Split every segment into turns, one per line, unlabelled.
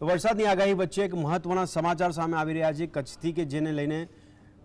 તો વરસાદની આગાહી વચ્ચે એક મહત્વના સમાચાર સામે આવી રહ્યા છે કચ્છથી કે જેને લઈને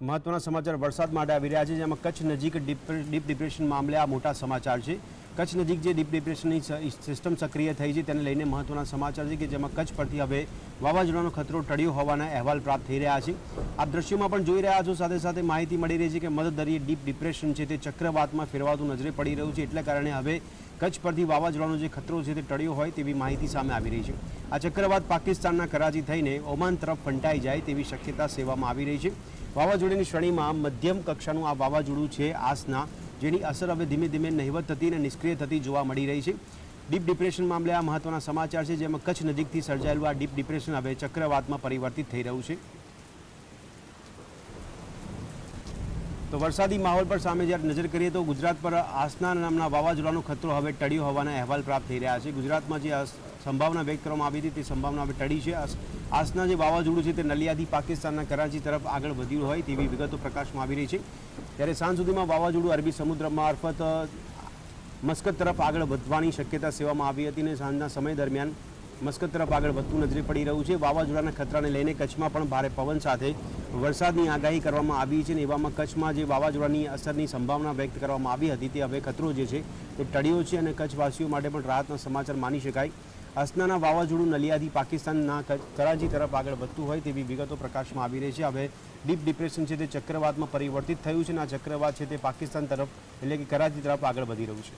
મહત્વના સમાચાર વરસાદ માટે આવી રહ્યા છે, જેમાં કચ્છ નજીક ડીપ ડિપ્રેશન મામલે આ મોટા સમાચાર છે। કચ્છ નજીક જે ડીપ ડિપ્રેશનની સિસ્ટમ સક્રિય થઈ છે તેને લઈને મહત્વના સમાચાર છે કે જેમાં કચ્છ પરથી હવે વાવાઝોડાનો ખતરો ટળ્યો હોવાના અહેવાલ પ્રાપ્ત થઈ રહ્યા છે। આપ દ્રશ્યોમાં પણ જોઈ રહ્યા છો, સાથે સાથે માહિતી મળી રહી છે કે મધદરિયે ડીપ ડિપ્રેશન છે તે ચક્રવાતમાં ફેરવાતું નજરે પડી રહ્યું છે, એટલે કારણે હવે કચ્છ પરથી વાવાઝોડાનો જે ખતરો છે તે ટળ્યો હોય તેવી માહિતી સામે આવી રહી છે। આ ચક્રવાત પાકિસ્તાનના કરાચી થઈને ઓમાન તરફ ફંટાઈ જાય તેવી શક્યતા સેવામાં આવી રહી છે। વાવાઝોડાની શ્રેણીમાં મધ્યમ કક્ષાનું આ વાવાઝોડું છે આસના, જેની અસર હવે ધીમે ધીમે નહિવત થતી અને નિષ્ક્રિય થતી જોવા મળી રહી છે। ડીપ ડિપ્રેશન મામલે આ મહત્વના સમાચાર છે, જેમાં કચ્છ નજીકથી સર્જાયેલું આ ડીપ ડિપ્રેશન હવે ચક્રવાતમાં પરિવર્તિત થઈ રહ્યું છે। તો વરસાદી માહોલ પર સામે જ્યારે નજર કરીએ તો ગુજરાત પર આસના નામના વાવાઝોડાનો ખતરો હવે ટળ્યો હોવાના અહેવાલ પ્રાપ્ત થઈ રહ્યા છે। ગુજરાતમાં જે સંભાવના વ્યક્ત કરવામાં આવી હતી તે સંભાવના હવે ટળી છે। આસના જે વાવાઝોડું છે તે નલિયાથી પાકિસ્તાનના કરાચી તરફ આગળ વધ્યું હોય તેવી વિગતો પ્રકાશમાં આવી રહી છે। ત્યારે સાંજ સુધીમાં વાવાઝોડું અરબી સમુદ્ર મારફત મસ્કત તરફ આગળ વધવાની શક્યતા સેવામાં આવી હતી અને સાંજના સમય દરમિયાન મસ્કત તરફ આગળ વધતું નજરે પડી રહ્યું છે। વાવાઝોડાના ખતરાને લઈને કચ્છમાં પણ ભારે પવન સાથે વરસાદની આગાહી કરવામાં આવી છે અને એવામાં કચ્છમાં જે વાવાઝોડાની અસરની સંભાવના વ્યક્ત કરવામાં આવી હતી તે હવે ખતરો જે છે તે ટળ્યો છે અને કચ્છવાસીઓ માટે પણ રાહતના સમાચાર માની શકાય। આસનાના વાવાઝોડું નલિયાથી પાકિસ્તાનના કરાચી તરફ આગળ વધતું હોય તેવી વિગતો પ્રકાશમાં આવી રહી છે। હવે ડીપ ડિપ્રેશન છે તે ચક્રવાતમાં પરિવર્તિત થયું છે અને આ ચક્રવાત છે તે પાકિસ્તાન તરફ એટલે કે કરાચી તરફ આગળ વધી રહ્યું છે।